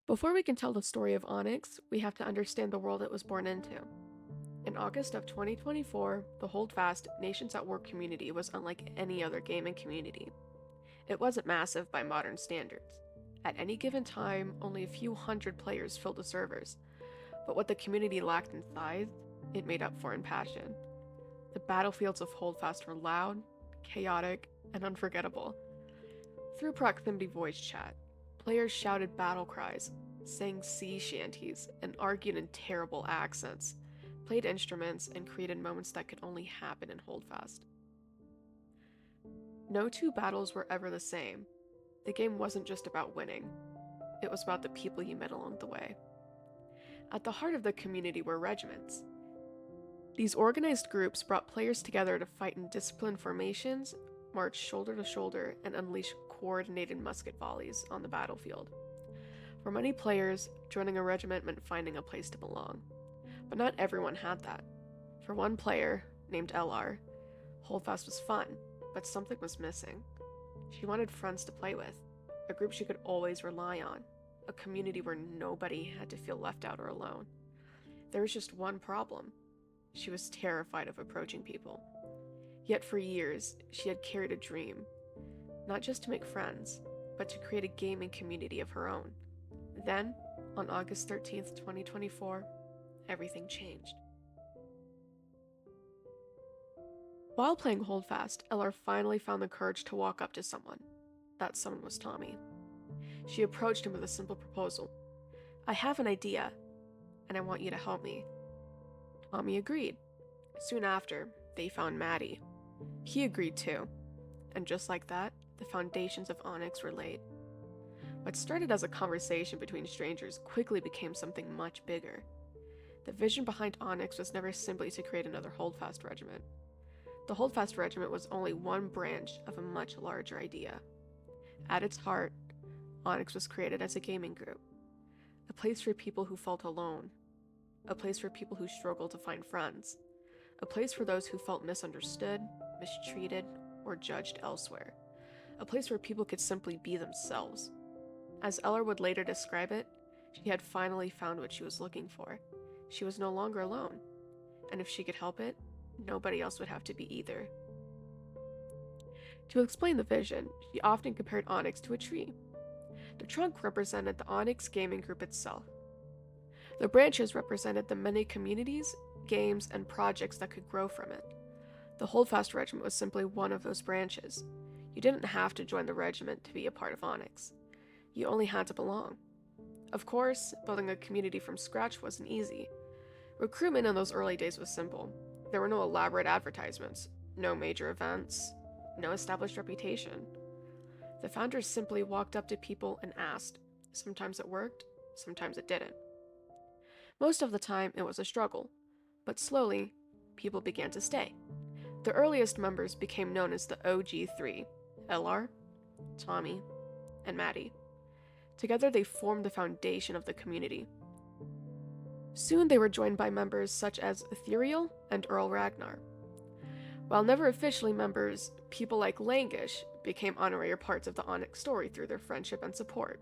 Before we can tell the story of Onyx, we have to understand the world it was born into. In August of 2024, the Holdfast Nations at War community was unlike any other gaming community. It wasn't massive by modern standards. At any given time, only a few hundred players filled the servers, but what the community lacked in size, it made up for in passion. The battlefields of Holdfast were loud, chaotic, and unforgettable. Through proximity voice chat, players shouted battle cries, sang sea shanties, and argued in terrible accents, played instruments, and created moments that could only happen in Holdfast. No two battles were ever the same. The game wasn't just about winning, it was about the people you met along the way. At the heart of the community were regiments. These organized groups brought players together to fight in disciplined formations, march shoulder to shoulder, and unleash coordinated musket volleys on the battlefield. For many players, joining a regiment meant finding a place to belong. But not everyone had that. For one player, named LR, Holdfast was fun, but something was missing. She wanted friends to play with, a group she could always rely on, a community where nobody had to feel left out or alone. There was just one problem. She was terrified of approaching people. Yet for years, she had carried a dream, not just to make friends, but to create a gaming community of her own. Then, on August 13th, 2024, everything changed. While playing Holdfast, Eller finally found the courage to walk up to someone. That someone was Tommy. She approached him with a simple proposal. "I have an idea, and I want you to help me." Tommy agreed. Soon after, they found Maddie. He agreed too. And just like that, the foundations of Onyx were laid. What started as a conversation between strangers quickly became something much bigger. The vision behind Onyx was never simply to create another Holdfast regiment. The Holdfast regiment was only one branch of a much larger idea. At its heart, Onyx was created as a gaming group, a place for people who felt alone, a place for people who struggled to find friends, a place for those who felt misunderstood, mistreated, or judged elsewhere, a place where people could simply be themselves. As Eller would later describe it, she had finally found what she was looking for. She was no longer alone, and if she could help it, nobody else would have to be either. To explain the vision, she often compared Onyx to a tree. The trunk represented the Onyx gaming group itself. The branches represented the many communities, games, and projects that could grow from it. The Holdfast Regiment was simply one of those branches. You didn't have to join the regiment to be a part of Onyx. You only had to belong. Of course, building a community from scratch wasn't easy. Recruitment in those early days was simple. There were no elaborate advertisements, no major events, no established reputation. The founders simply walked up to people and asked. Sometimes it worked, sometimes it didn't. Most of the time, it was a struggle, but slowly, people began to stay. The earliest members became known as the OG3, LR, Tommy, and Maddie. Together, they formed the foundation of the community. Soon, they were joined by members such as Ethereal and Earl Ragnar. While never officially members, people like Langish became honorary parts of the Onyx story through their friendship and support.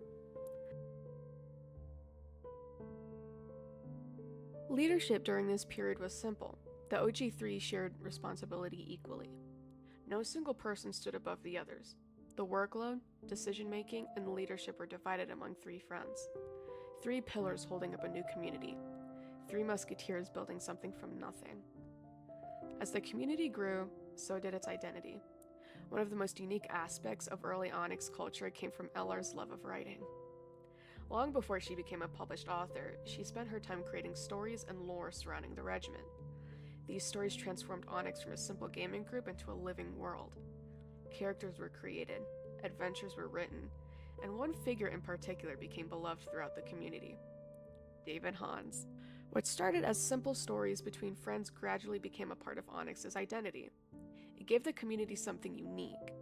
Leadership during this period was simple. The OG3 shared responsibility equally. No single person stood above the others. The workload, decision-making, and leadership were divided among three friends. Three pillars holding up a new community. Three musketeers building something from nothing. As the community grew, so did its identity. One of the most unique aspects of early Onyx culture came from Ellar's love of writing. Long before she became a published author, she spent her time creating stories and lore surrounding the regiment. These stories transformed Onyx from a simple gaming group into a living world. Characters were created, adventures were written, and one figure in particular became beloved throughout the community: David Hans. What started as simple stories between friends gradually became a part of Onyx's identity. It gave the community something unique,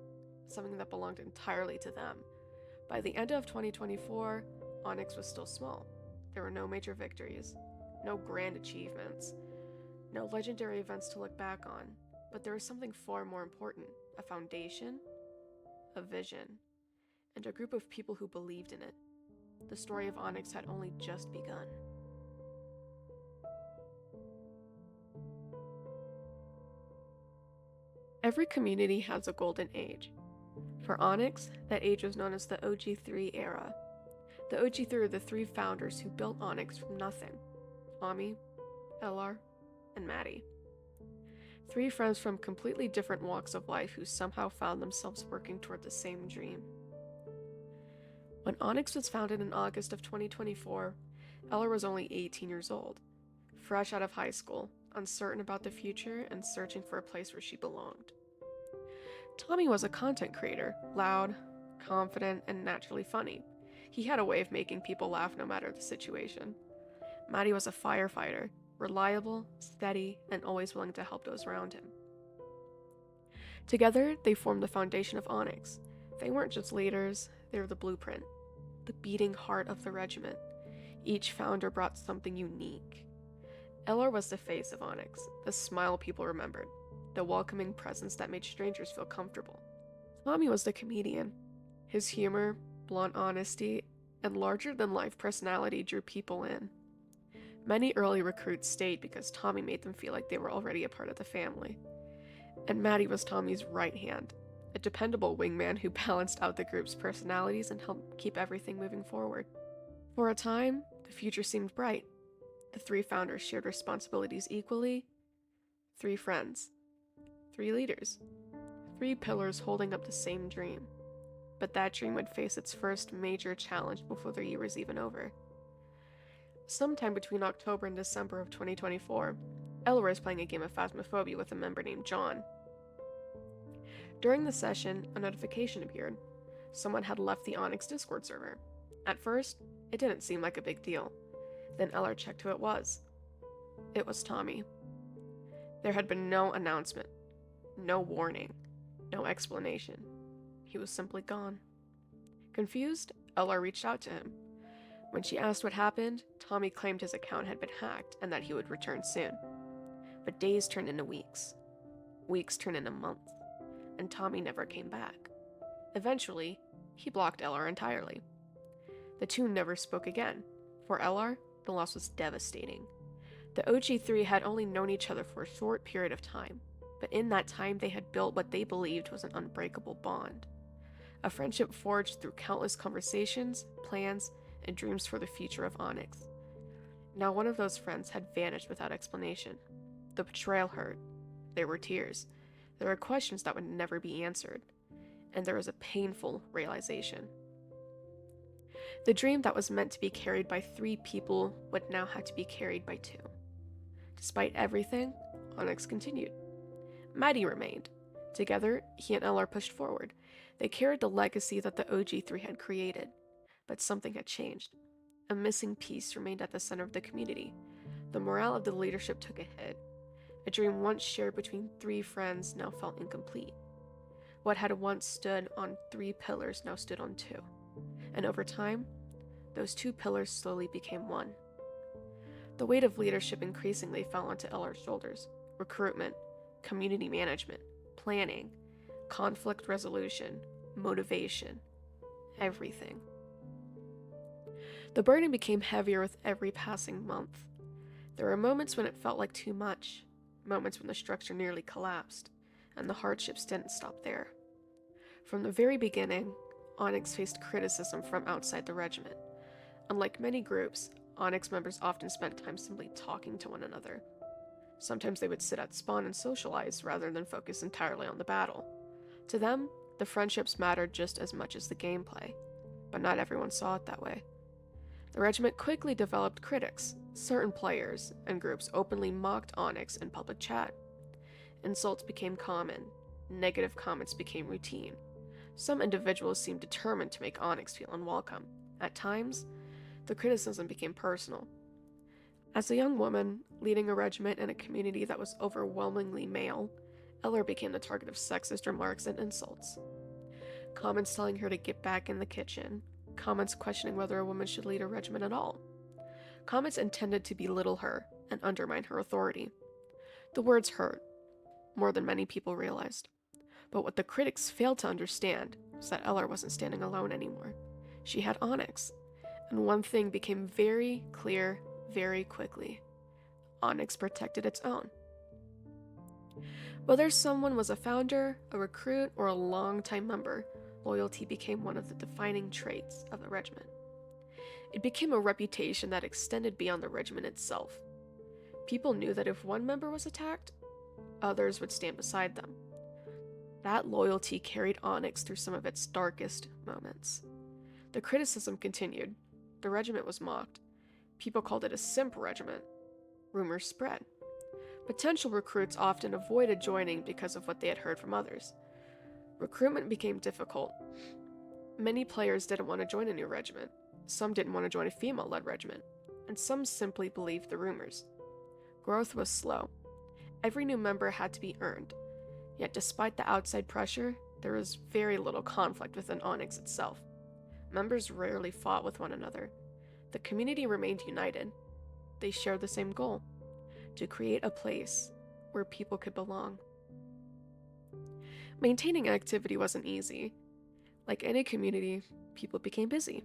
something that belonged entirely to them. By the end of 2024, Onyx was still small. There were no major victories, no grand achievements, no legendary events to look back on, but there was something far more important: a foundation, a vision, and a group of people who believed in it. The story of ONYX had only just begun. Every community has a golden age. For ONYX, that age was known as the OG3 era. The OG3 are the three founders who built ONYX from nothing: Tommy, LR, and Maddie. Three friends from completely different walks of life who somehow found themselves working toward the same dream. When ONYX was founded in August of 2024, LR was only 18 years old, fresh out of high school, uncertain about the future, and searching for a place where she belonged. Tommy was a content creator, loud, confident, and naturally funny. He had a way of making people laugh no matter the situation. Maddie was a firefighter, reliable, steady, and always willing to help those around him. Together, they formed the foundation of ONYX. They weren't just leaders, they were the blueprint, the beating heart of the regiment. Each founder brought something unique. LR was the face of ONYX, the smile people remembered, the welcoming presence that made strangers feel comfortable. Tommy was the comedian. His humor, blunt honesty, and larger-than-life personality drew people in. Many early recruits stayed because Tommy made them feel like they were already a part of the family. And Maddie was Tommy's right hand, a dependable wingman who balanced out the group's personalities and helped keep everything moving forward. For a time, the future seemed bright. The three founders shared responsibilities equally. 3 friends. 3 leaders. 3 pillars holding up the same dream. But that dream would face its first major challenge before the year was even over. Sometime between October and December of 2024, Elroy was playing a game of Phasmophobia with a member named John. During the session, a notification appeared. Someone had left the ONYX Discord server. At first, it didn't seem like a big deal. Then LR checked who it was. It was Tommy. There had been no announcement, no warning, no explanation. He was simply gone. Confused, LR reached out to him. When she asked what happened, Tommy claimed his account had been hacked and that he would return soon. But days turned into weeks. Weeks turned into months. And Tommy never came back. Eventually, he blocked LR entirely. The two never spoke again. For LR, the loss was devastating. The OG3 had only known each other for a short period of time, but in that time they had built what they believed was an unbreakable bond. A friendship forged through countless conversations, plans, and dreams for the future of ONYX. Now one of those friends had vanished without explanation. The betrayal hurt. There were tears. There were questions that would never be answered. And there was a painful realization. The dream that was meant to be carried by 3 people would now have to be carried by 2. Despite everything, ONYX continued. Maddie remained. Together, he and LR pushed forward. They carried the legacy that the OG3 had created. But something had changed. A missing piece remained at the center of the community. The morale of the leadership took a hit. A dream once shared between 3 friends now felt incomplete. What had once stood on 3 pillars now stood on 2. And over time, those 2 pillars slowly became one. The weight of leadership increasingly fell onto LR's shoulders. Recruitment, community management, planning, conflict resolution, motivation, everything. The burden became heavier with every passing month. There were moments when it felt like too much, moments when the structure nearly collapsed, and the hardships didn't stop there. From the very beginning, ONYX faced criticism from outside the regiment. Unlike many groups, ONYX members often spent time simply talking to one another. Sometimes they would sit at spawn and socialize rather than focus entirely on the battle. To them, the friendships mattered just as much as the gameplay, but not everyone saw it that way. The regiment quickly developed critics. Certain players and groups openly mocked ONYX in public chat. Insults became common. Negative comments became routine. Some individuals seemed determined to make ONYX feel unwelcome. At times, the criticism became personal. As a young woman, leading a regiment in a community that was overwhelmingly male, LR became the target of sexist remarks and insults. Comments telling her to get back in the kitchen. Comments questioning whether a woman should lead a regiment at all. Comments intended to belittle her and undermine her authority. The words hurt, more than many people realized. But what the critics failed to understand was that LR wasn't standing alone anymore. She had ONYX. and one thing became very clear very quickly. ONYX protected its own. Whether someone was a founder, a recruit, or a longtime member, loyalty became one of the defining traits of the regiment. It became a reputation that extended beyond the regiment itself. People knew that if one member was attacked, others would stand beside them. That loyalty carried ONYX through some of its darkest moments. The criticism continued. The regiment was mocked. People called it a simp regiment. Rumors spread. Potential recruits often avoided joining because of what they had heard from others. Recruitment became difficult. Many players didn't want to join a new regiment. Some didn't want to join a female-led regiment, and some simply believed the rumors. Growth was slow. Every new member had to be earned. Yet despite the outside pressure, there was very little conflict within ONYX itself. Members rarely fought with one another. The community remained united. They shared the same goal: to create a place where people could belong. Maintaining activity wasn't easy. Like any community, people became busy.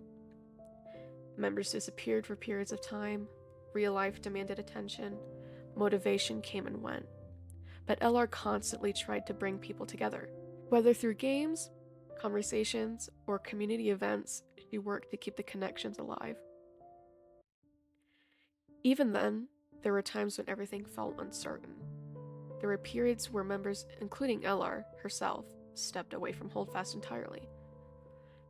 Members disappeared for periods of time, real life demanded attention, motivation came and went. But LR constantly tried to bring people together. Whether through games, conversations, or community events, she worked to keep the connections alive. Even then, there were times when everything felt uncertain. There were periods where members, including LR herself, stepped away from Holdfast entirely.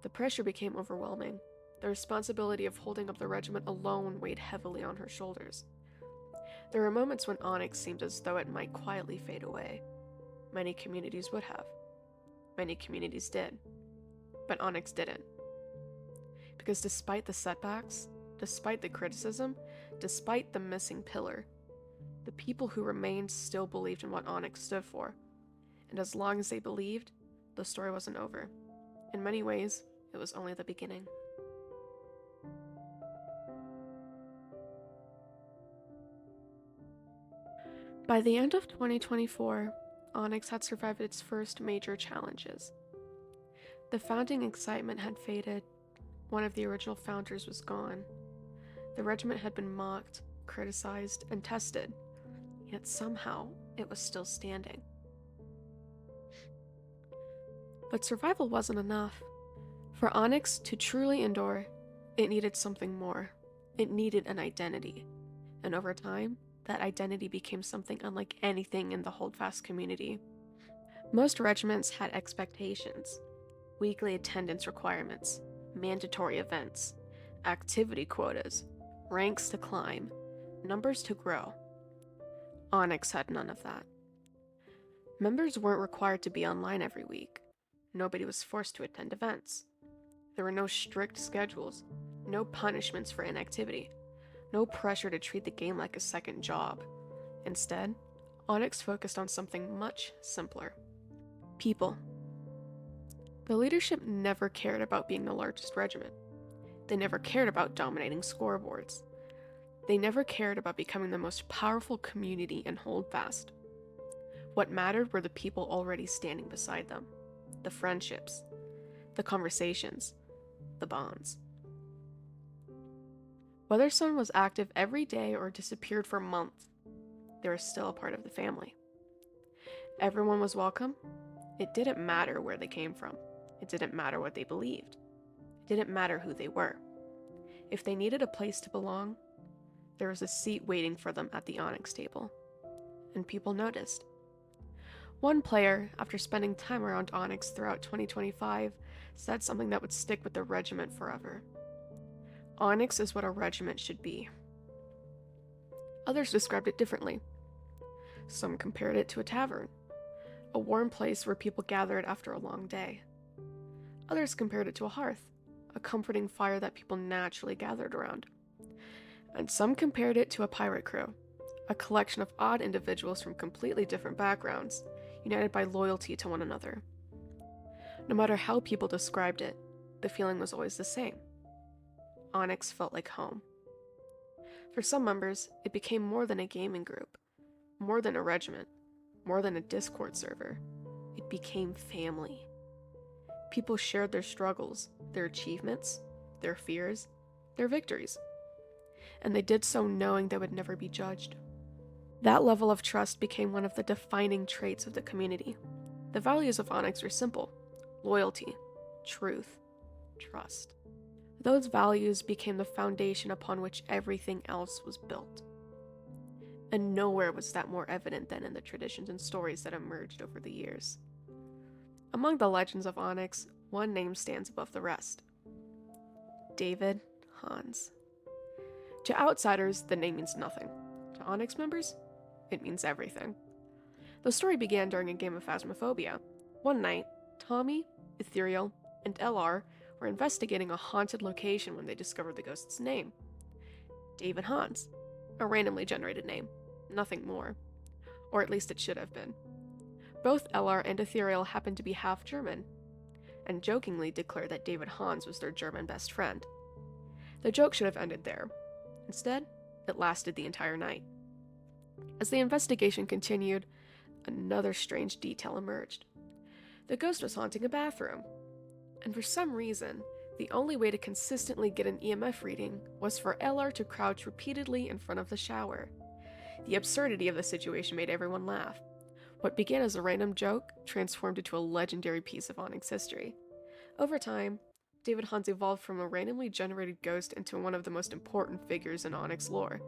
The pressure became overwhelming. The responsibility of holding up the regiment alone weighed heavily on her shoulders. There were moments when ONYX seemed as though it might quietly fade away. Many communities would have. Many communities did. But ONYX didn't. Because despite the setbacks, despite the criticism, despite the missing pillar, the people who remained still believed in what ONYX stood for. And as long as they believed, the story wasn't over. In many ways, it was only the beginning. By the end of 2024, ONYX had survived its first major challenges. The founding excitement had faded. One of the original founders was gone. The regiment had been mocked, criticized, and tested, yet somehow it was still standing. But survival wasn't enough. For ONYX to truly endure, it needed something more. It needed an identity. And over time, that identity became something unlike anything in the Holdfast community. Most regiments had expectations, weekly attendance requirements, mandatory events, activity quotas, ranks to climb, numbers to grow. ONYX had none of that. Members weren't required to be online every week. Nobody was forced to attend events. There were no strict schedules, no punishments for inactivity, no pressure to treat the game like a second job. Instead, ONYX focused on something much simpler: people. The leadership never cared about being the largest regiment. They never cared about dominating scoreboards. They never cared about becoming the most powerful community in Holdfast. What mattered were the people already standing beside them, the friendships, the conversations, the bonds. Whether someone was active every day or disappeared for months, they were still a part of the family. Everyone was welcome. It didn't matter where they came from. It didn't matter what they believed. It didn't matter who they were. If they needed a place to belong, there was a seat waiting for them at the ONYX table. And people noticed. One player, after spending time around ONYX throughout 2025, said something that would stick with the regiment forever. ONYX is what a regiment should be. Others described it differently. Some compared it to a tavern, a warm place where people gathered after a long day. Others compared it to a hearth, a comforting fire that people naturally gathered around. And some compared it to a pirate crew, a collection of odd individuals from completely different backgrounds, united by loyalty to one another. No matter how people described it, the feeling was always the same. ONYX felt like home. For some members, it became more than a gaming group, more than a regiment, more than a Discord server. It became family. People shared their struggles, their achievements, their fears, their victories. And they did so knowing they would never be judged. That level of trust became one of the defining traits of the community. The values of ONYX were simple: loyalty, truth, trust. Those values became the foundation upon which everything else was built. And nowhere was that more evident than in the traditions and stories that emerged over the years. Among the legends of ONYX, one name stands above the rest: David Hans. To outsiders, the name means nothing. To ONYX members, it means everything. The story began during a game of Phasmophobia. One night, Tommy, Ethereal, and LR were investigating a haunted location when they discovered the ghost's name: David Hans, a randomly generated name, nothing more. Or at least it should have been. Both LR and Ethereal happened to be half German, and jokingly declared that David Hans was their German best friend. The joke should have ended there. Instead, it lasted the entire night. As the investigation continued, another strange detail emerged. The ghost was haunting a bathroom, and for some reason, the only way to consistently get an EMF reading was for LR to crouch repeatedly in front of the shower. The absurdity of the situation made everyone laugh. What began as a random joke transformed into a legendary piece of ONYX history. Over time, David Hans evolved from a randomly generated ghost into one of the most important figures in ONYX lore.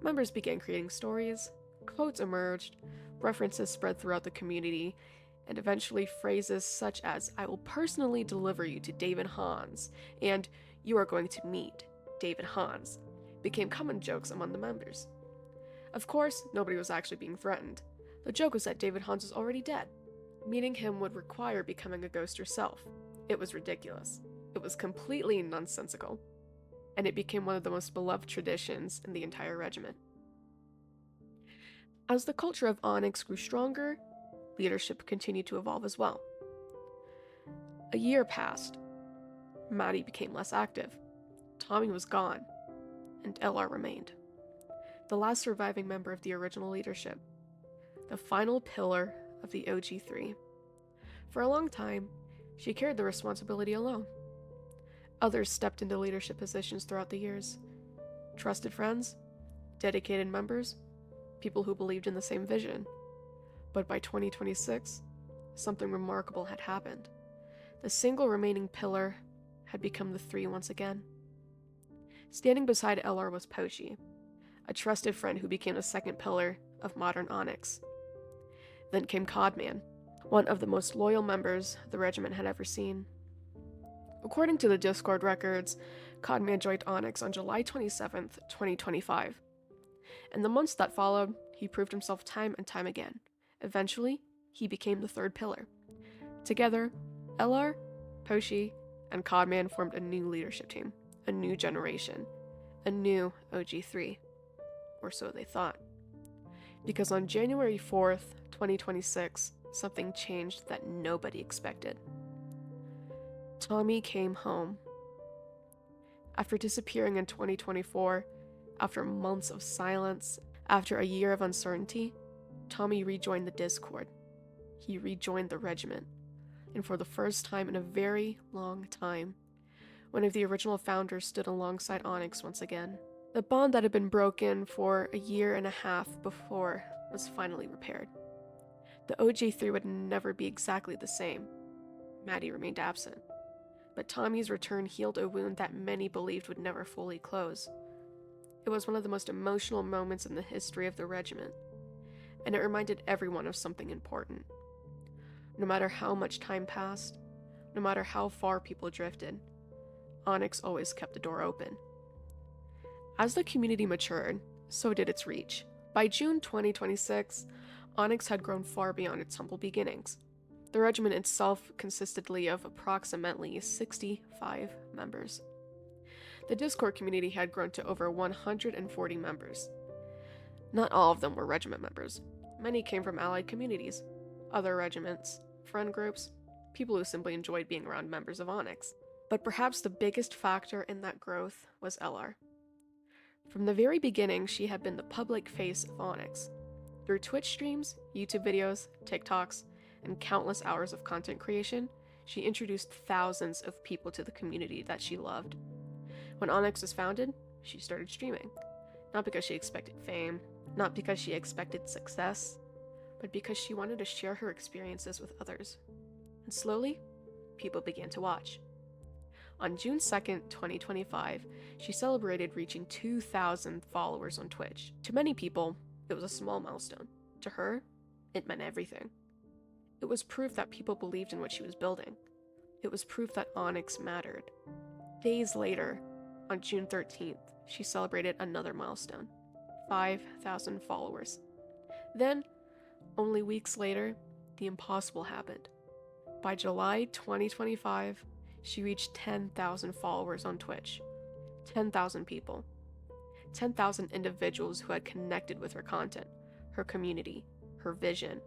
Members began creating stories, quotes emerged, references spread throughout the community, and eventually phrases such as "I will personally deliver you to David Hans" and "You are going to meet David Hans" became common jokes among the members. Of course, nobody was actually being threatened. The joke was that David Hans was already dead. Meeting him would require becoming a ghost yourself. It was ridiculous. It was completely nonsensical. And it became one of the most beloved traditions in the entire regiment. As the culture of ONYX grew stronger, leadership continued to evolve as well. A year passed. Maddie became less active. Tommy was gone, and LR remained. The last surviving member of the original leadership. The final pillar of the OG3. For a long time, she carried the responsibility alone. Others stepped into leadership positions throughout the years. Trusted friends, dedicated members, people who believed in the same vision. But by 2026, something remarkable had happened. The single remaining pillar had become the three once again. Standing beside LR was Poshi, a trusted friend who became the second pillar of modern ONYX. Then came Codman, one of the most loyal members the regiment had ever seen. According to the Discord records, Codman joined ONYX on July 27th, 2025. In the months that followed, he proved himself time and time again. Eventually, he became the third pillar. Together, LR, Poshi, and Codman formed a new leadership team, a new generation, a new OG3. Or so they thought. Because on January 4th, 2026, something changed that nobody expected. Tommy came home. After disappearing in 2024, after months of silence, after a year of uncertainty, Tommy rejoined the Discord. He rejoined the regiment. And for the first time in a very long time, one of the original founders stood alongside ONYX once again. The bond that had been broken for a year and a half before was finally repaired. The OG3 would never be exactly the same. Maddie remained absent. But Tommy's return healed a wound that many believed would never fully close. It was one of the most emotional moments in the history of the regiment, and it reminded everyone of something important. No matter how much time passed, no matter how far people drifted, ONYX always kept the door open. As the community matured, so did its reach. By June 2026, ONYX had grown far beyond its humble beginnings. The regiment itself consisted of approximately 65 members. The Discord community had grown to over 140 members. Not all of them were regiment members. Many came from allied communities, other regiments, friend groups, people who simply enjoyed being around members of ONYX. But perhaps the biggest factor in that growth was LR. From the very beginning, she had been the public face of ONYX. Through Twitch streams, YouTube videos, TikToks, and countless hours of content creation, she introduced thousands of people to the community that she loved. When ONYX was founded, she started streaming. Not because she expected fame, not because she expected success, but because she wanted to share her experiences with others. And slowly, people began to watch. On June 2nd, 2025, she celebrated reaching 2,000 followers on Twitch. To many people, it was a small milestone. To her, it meant everything. It was proof that people believed in what she was building. It was proof that ONYX mattered. Days later, on June 13th, she celebrated another milestone, 5,000 followers. Then, only weeks later, the impossible happened. By July 2025, she reached 10,000 followers on Twitch. 10,000 people. 10,000 individuals who had connected with her content, her community, her vision.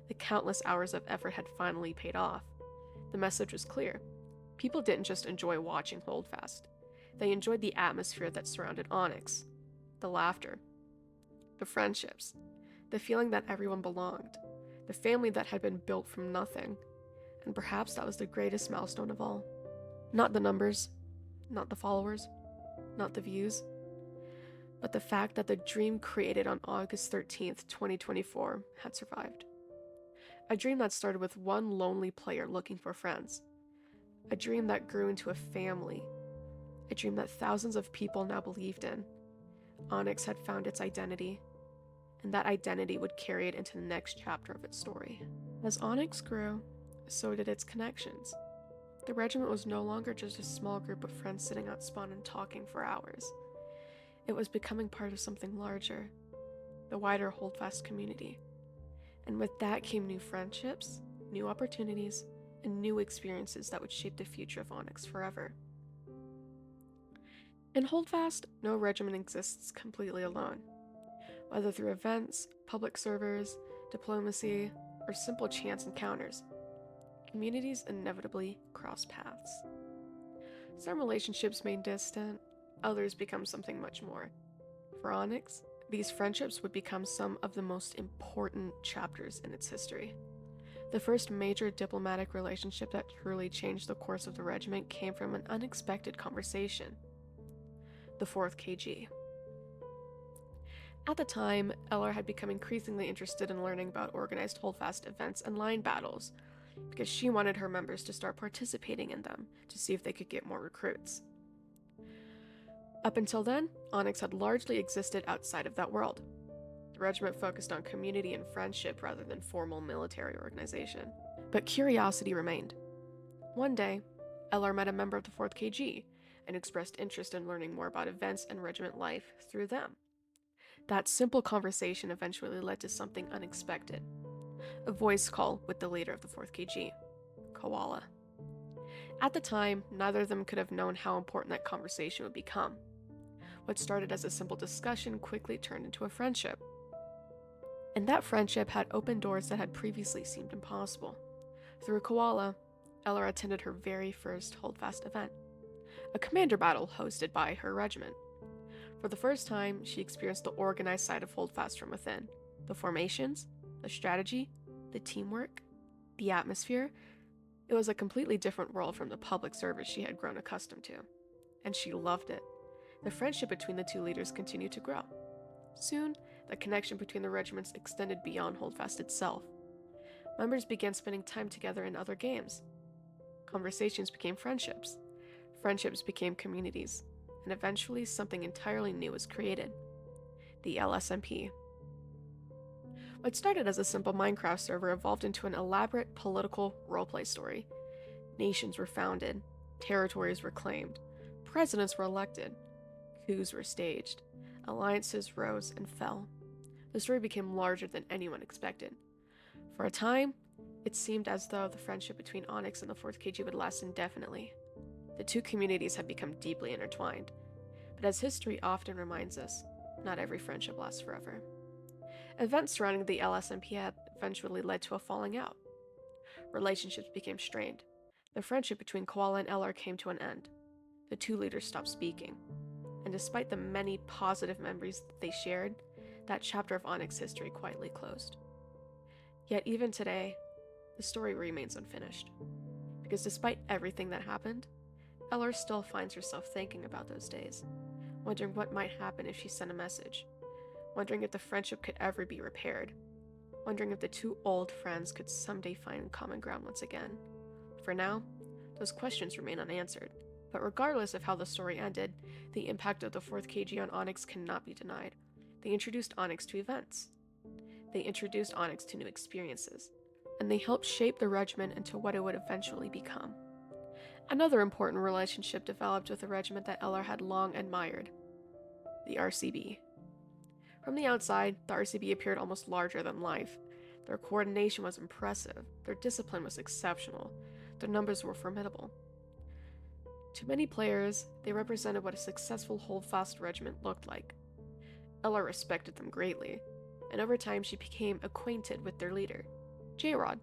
The countless hours of effort had finally paid off. The message was clear. People didn't just enjoy watching Holdfast. They enjoyed the atmosphere that surrounded ONYX. The laughter. The friendships. The feeling that everyone belonged. The family that had been built from nothing. And perhaps that was the greatest milestone of all. Not the numbers, not the followers, not the views, but the fact that the dream created on August 13th, 2024 had survived. A dream that started with one lonely player looking for friends. A dream that grew into a family. A dream that thousands of people now believed in. ONYX had found its identity, and that identity would carry it into the next chapter of its story. As ONYX grew, so did its connections. The regiment was no longer just a small group of friends sitting out spawn and talking for hours. It was becoming part of something larger, the wider Holdfast community. And with that came new friendships, new opportunities, and new experiences that would shape the future of ONYX forever. In Holdfast, no regiment exists completely alone. Whether through events, public servers, diplomacy, or simple chance encounters, communities inevitably cross paths. Some relationships remain distant, others become something much more. For ONYX, these friendships would become some of the most important chapters in its history. The first major diplomatic relationship that truly changed the course of the regiment came from an unexpected conversation. The 4th KG. At the time, Eller had become increasingly interested in learning about organized Holdfast events and line battles, because she wanted her members to start participating in them to see if they could get more recruits. Up until then, ONYX had largely existed outside of that world. The regiment focused on community and friendship rather than formal military organization. But curiosity remained. One day, Eller met a member of the 4th KG and expressed interest in learning more about events and regiment life through them. That simple conversation eventually led to something unexpected. A voice call with the leader of the 4th KG, Koala. At the time, neither of them could have known how important that conversation would become. What started as a simple discussion quickly turned into a friendship. And that friendship had opened doors that had previously seemed impossible. Through Koala, Eller attended her very first Holdfast event, a commander battle hosted by her regiment. For the first time, she experienced the organized side of Holdfast from within. The formations, the strategy, the teamwork, the atmosphere. It was a completely different world from the public service she had grown accustomed to. And she loved it. The friendship between the two leaders continued to grow. Soon, the connection between the regiments extended beyond Holdfast itself. Members began spending time together in other games. Conversations became friendships. Friendships became communities. And eventually, something entirely new was created. The LSMP. What started as a simple Minecraft server evolved into an elaborate political roleplay story. Nations were founded, territories were claimed, presidents were elected, coups were staged, alliances rose and fell. The story became larger than anyone expected. For a time, it seemed as though the friendship between ONYX and the 4th KG would last indefinitely. The two communities had become deeply intertwined. But as history often reminds us, not every friendship lasts forever. Events surrounding the LSMP had eventually led to a falling out. Relationships became strained. The friendship between Koala and Eller came to an end. The two leaders stopped speaking. And despite the many positive memories that they shared, that chapter of ONYX history quietly closed. Yet even today, the story remains unfinished. Because despite everything that happened, Eller still finds herself thinking about those days, wondering what might happen if she sent a message, wondering if the friendship could ever be repaired, wondering if the two old friends could someday find common ground once again. For now, those questions remain unanswered, but regardless of how the story ended, the impact of the 4th KG on ONYX cannot be denied. They introduced ONYX to events. They introduced ONYX to new experiences, and they helped shape the regiment into what it would eventually become. Another important relationship developed with the regiment that Eller had long admired: the RCB. From the outside, the RCB appeared almost larger than life. Their coordination was impressive, their discipline was exceptional, their numbers were formidable. To many players, they represented what a successful holdfast regiment looked like. Eller respected them greatly, and over time she became acquainted with their leader, J-Rod.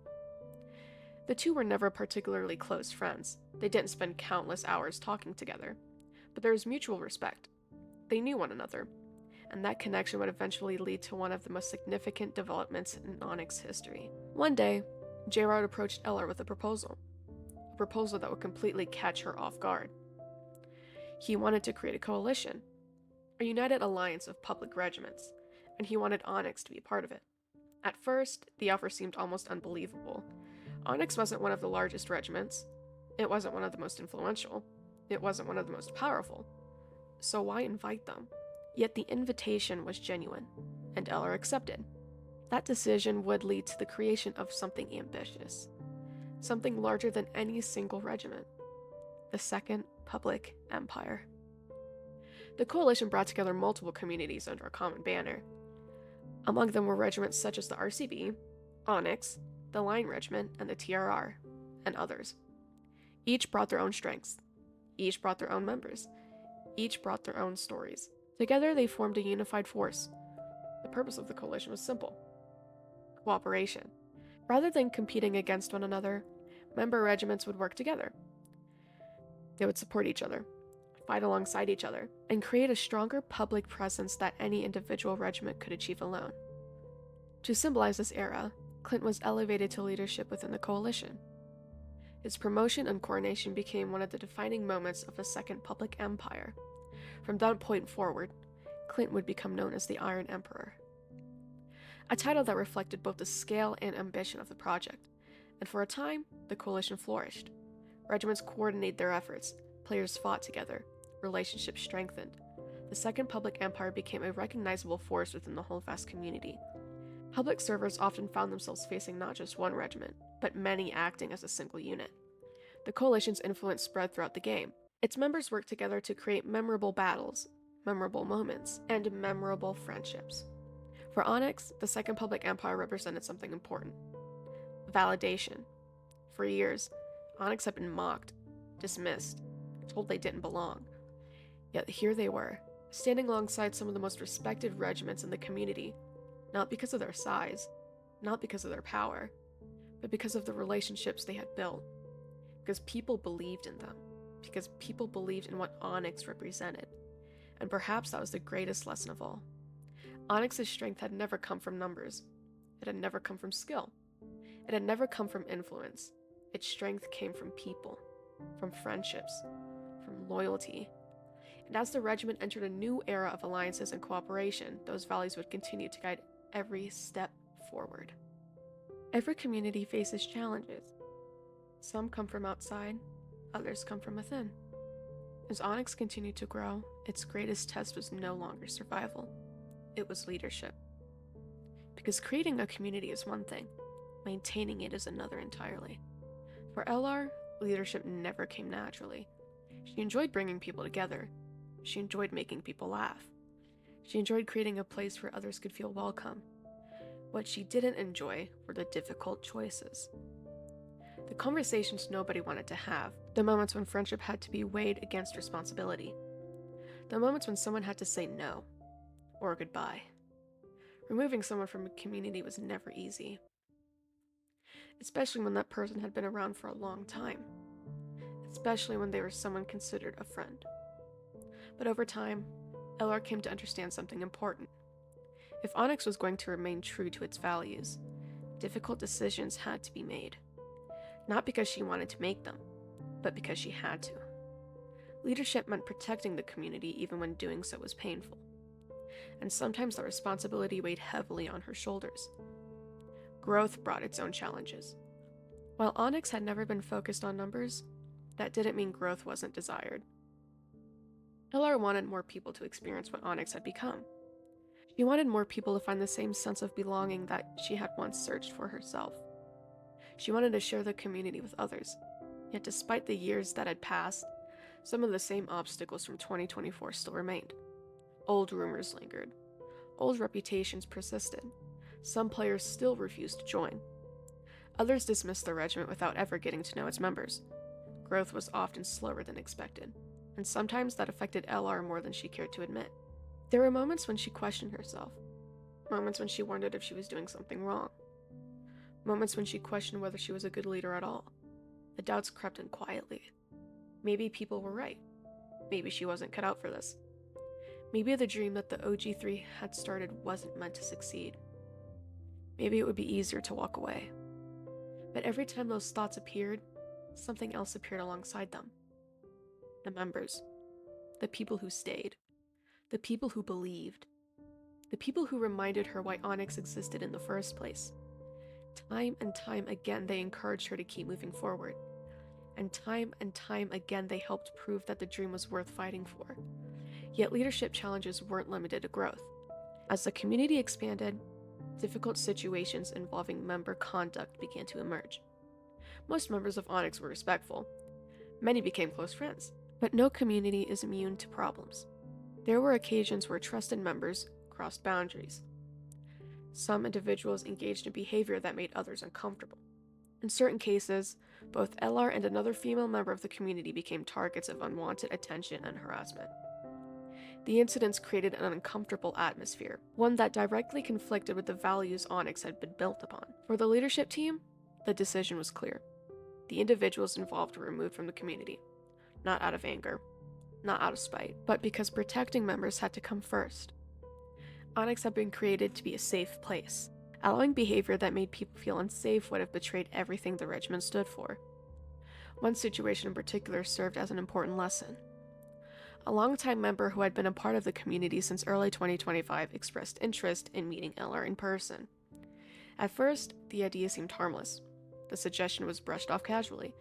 The two were never particularly close friends. They didn't spend countless hours talking together, but there was mutual respect. They knew one another, and that connection would eventually lead to one of the most significant developments in ONYX history. One day, J-Rod approached Eller with a proposal that would completely catch her off guard. He wanted to create a coalition, a united alliance of public regiments, and he wanted ONYX to be part of it. At first, the offer seemed almost unbelievable. ONYX wasn't one of the largest regiments, it wasn't one of the most influential, it wasn't one of the most powerful, so why invite them? Yet the invitation was genuine, and Eller accepted. That decision would lead to the creation of something ambitious, something larger than any single regiment: the Second Public Empire. The coalition brought together multiple communities under a common banner. Among them were regiments such as the RCB, ONYX, the Line Regiment, and the TRR, and others. Each brought their own strengths. Each brought their own members. Each brought their own stories. Together they formed a unified force. The purpose of the coalition was simple: cooperation. Rather than competing against one another, member regiments would work together. They would support each other, fight alongside each other, and create a stronger public presence that any individual regiment could achieve alone. To symbolize this era, Clint was elevated to leadership within the coalition. His promotion and coronation became one of the defining moments of the Second Public Empire. From that point forward, Clint would become known as the Iron Emperor, a title that reflected both the scale and ambition of the project, and for a time, the coalition flourished. Regiments coordinated their efforts, players fought together, relationships strengthened. The Second Public Empire became a recognizable force within the holdfast community. Public servers often found themselves facing not just one regiment, but many acting as a single unit. The coalition's influence spread throughout the game. Its members worked together to create memorable battles, memorable moments, and memorable friendships. For ONYX, the Second Public Empire represented something important: validation. For years, ONYX had been mocked, dismissed, told they didn't belong. Yet here they were, standing alongside some of the most respected regiments in the community, not because of their size, not because of their power, but because of the relationships they had built. Because people believed in them. Because people believed in what ONYX represented. And perhaps that was the greatest lesson of all. ONYX's strength had never come from numbers. It had never come from skill. It had never come from influence. Its strength came from people, from friendships, from loyalty. And as the regiment entered a new era of alliances and cooperation, those values would continue to guide every step forward. Every community faces challenges. Some come from outside, others come from within. As ONYX continued to grow, its greatest test was no longer survival. It was leadership. Because creating a community is one thing, maintaining it is another entirely. For LR, leadership never came naturally. She enjoyed bringing people together. She enjoyed making people laugh. She enjoyed creating a place where others could feel welcome. What she didn't enjoy were the difficult choices. The conversations nobody wanted to have, the moments when friendship had to be weighed against responsibility, the moments when someone had to say no, or goodbye. Removing someone from a community was never easy, especially when that person had been around for a long time, especially when they were someone considered a friend. But over time, LR came to understand something important. If ONYX was going to remain true to its values, difficult decisions had to be made. Not because she wanted to make them, but because she had to. Leadership meant protecting the community even when doing so was painful. And sometimes the responsibility weighed heavily on her shoulders. Growth brought its own challenges. While ONYX had never been focused on numbers, that didn't mean growth wasn't desired. LR wanted more people to experience what ONYX had become. She wanted more people to find the same sense of belonging that she had once searched for herself. She wanted to share the community with others. Yet despite the years that had passed, some of the same obstacles from 2024 still remained. Old rumors lingered. Old reputations persisted. Some players still refused to join. Others dismissed the regiment without ever getting to know its members. Growth was often slower than expected, and sometimes that affected LR more than she cared to admit. There were moments when she questioned herself, moments when she wondered if she was doing something wrong, moments when she questioned whether she was a good leader at all. The doubts crept in quietly. Maybe people were right. Maybe she wasn't cut out for this. Maybe the dream that the OG3 had started wasn't meant to succeed. Maybe it would be easier to walk away. But every time those thoughts appeared, something else appeared alongside them. The members. The people who stayed. The people who believed. The people who reminded her why ONYX existed in the first place. Time and time again, they encouraged her to keep moving forward. And time again, they helped prove that the dream was worth fighting for. Yet leadership challenges weren't limited to growth. As the community expanded, difficult situations involving member conduct began to emerge. Most members of ONYX were respectful. Many became close friends. But no community is immune to problems. There were occasions where trusted members crossed boundaries. Some individuals engaged in behavior that made others uncomfortable. In certain cases, both LR and another female member of the community became targets of unwanted attention and harassment. The incidents created an uncomfortable atmosphere, one that directly conflicted with the values ONYX had been built upon. For the leadership team, the decision was clear. The individuals involved were removed from the community, not out of anger, not out of spite, but because protecting members had to come first. ONYX had been created to be a safe place. Allowing behavior that made people feel unsafe would have betrayed everything the regiment stood for. One situation in particular served as an important lesson. A longtime member who had been a part of the community since early 2025 expressed interest in meeting LR in person. At first, the idea seemed harmless. The suggestion was brushed off casually.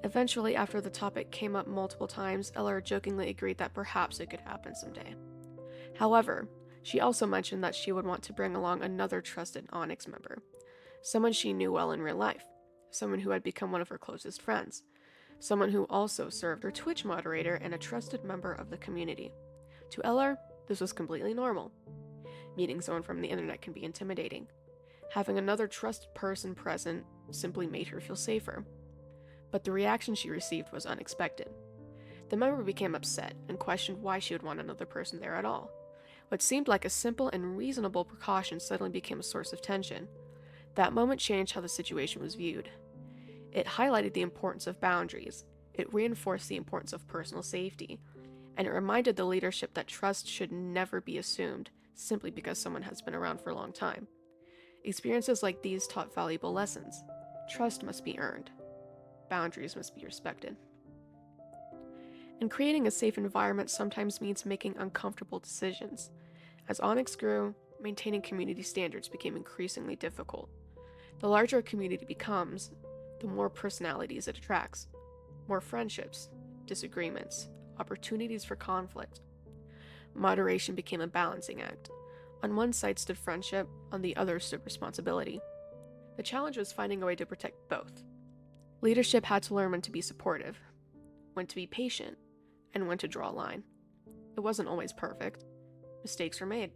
Eventually, after the topic came up multiple times, LR jokingly agreed that perhaps it could happen someday. However, she also mentioned that she would want to bring along another trusted ONYX member, someone she knew well in real life, someone who had become one of her closest friends, someone who also served her Twitch moderator and a trusted member of the community. To LR, this was completely normal. Meeting someone from the internet can be intimidating. Having another trusted person present simply made her feel safer. But the reaction she received was unexpected. The member became upset and questioned why she would want another person there at all. What seemed like a simple and reasonable precaution suddenly became a source of tension. That moment changed how the situation was viewed. It highlighted the importance of boundaries, it reinforced the importance of personal safety, and it reminded the leadership that trust should never be assumed simply because someone has been around for a long time. Experiences like these taught valuable lessons. Trust must be earned. Boundaries must be respected. And creating a safe environment sometimes means making uncomfortable decisions. As ONYX grew, maintaining community standards became increasingly difficult. The larger a community becomes, the more personalities it attracts, more friendships, disagreements, opportunities for conflict. Moderation became a balancing act. On one side stood friendship, on the other stood responsibility. The challenge was finding a way to protect both. Leadership had to learn when to be supportive, when to be patient, and when to draw a line. It wasn't always perfect. Mistakes were made.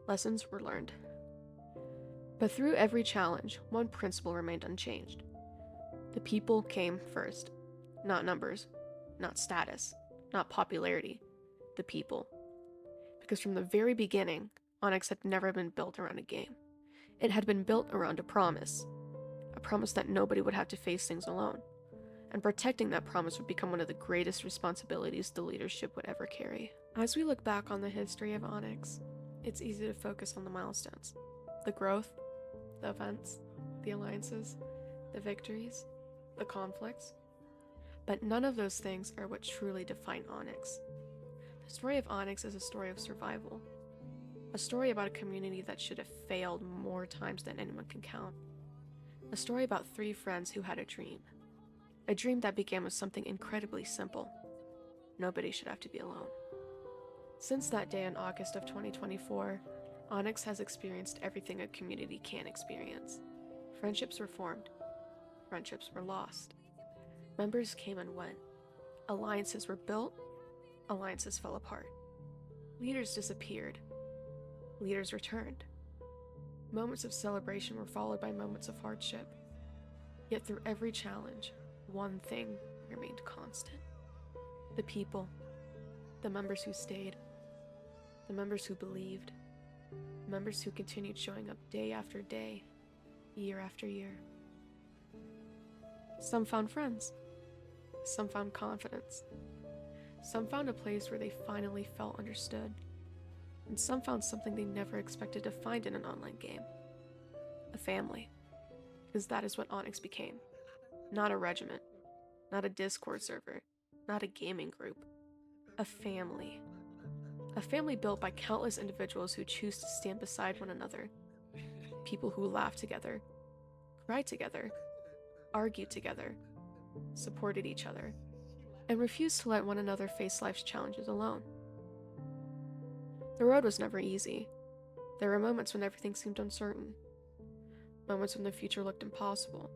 Lessons were learned. But through every challenge, one principle remained unchanged. The people came first. Not numbers, not status, not popularity. The people. Because from the very beginning, ONYX had never been built around a game. It had been built around a promise that nobody would have to face things alone. And protecting that promise would become one of the greatest responsibilities the leadership would ever carry. As we look back on the history of ONYX, it's easy to focus on the milestones, the growth, the events, the alliances, the victories, the conflicts. But none of those things are what truly define ONYX. The story of ONYX is a story of survival. A story about a community that should have failed more times than anyone can count. A story about 3 friends who had a dream. A dream that began with something incredibly simple. Nobody should have to be alone. Since that day in August of 2024, ONYX has experienced everything a community can experience. Friendships were formed. Friendships were lost. Members came and went. Alliances were built. Alliances fell apart. Leaders disappeared. Leaders returned. Moments of celebration were followed by moments of hardship. Yet through every challenge, one thing remained constant. The people. The members who stayed. The members who believed. Members who continued showing up day after day, year after year. Some found friends. Some found confidence. Some found a place where they finally felt understood. And some found something they never expected to find in an online game. A family. Because that is what ONYX became. Not a regiment. Not a Discord server. Not a gaming group. A family. A family built by countless individuals who choose to stand beside one another. People who laugh together. Cry together. Argue together. Supported each other. And refused to let one another face life's challenges alone. The road was never easy. There were moments when everything seemed uncertain. Moments when the future looked impossible.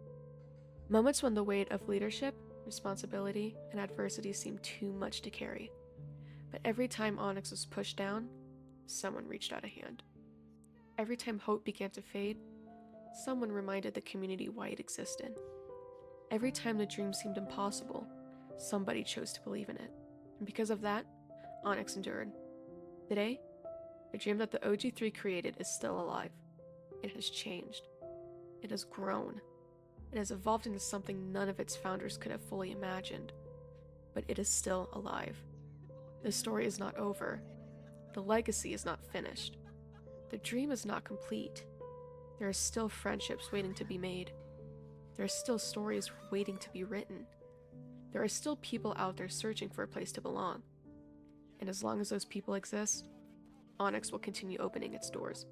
Moments when the weight of leadership, responsibility, and adversity seemed too much to carry. But every time ONYX was pushed down, someone reached out a hand. Every time hope began to fade, someone reminded the community why it existed. Every time the dream seemed impossible, somebody chose to believe in it. And because of that, ONYX endured. Today, the dream that the OG3 created is still alive. It has changed. It has grown. It has evolved into something none of its founders could have fully imagined. But it is still alive. The story is not over. The legacy is not finished. The dream is not complete. There are still friendships waiting to be made. There are still stories waiting to be written. There are still people out there searching for a place to belong. And as long as those people exist, ONYX will continue opening its doors.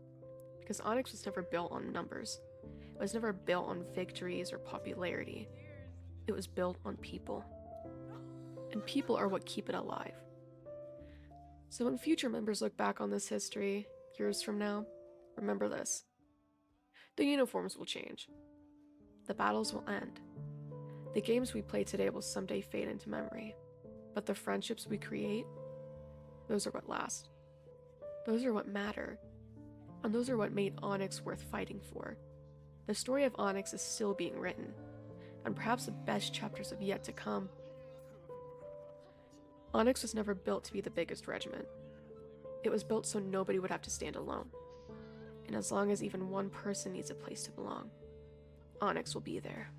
Because ONYX was never built on numbers. It was never built on victories or popularity. It was built on people. And people are what keep it alive. So when future members look back on this history, years from now, remember this. The uniforms will change. The battles will end. The games we play today will someday fade into memory. But the friendships we create, those are what last. Those are what matter. And those are what made ONYX worth fighting for. The story of ONYX is still being written, and perhaps the best chapters have yet to come. ONYX was never built to be the biggest regiment. It was built so nobody would have to stand alone. And as long as even one person needs a place to belong, ONYX will be there.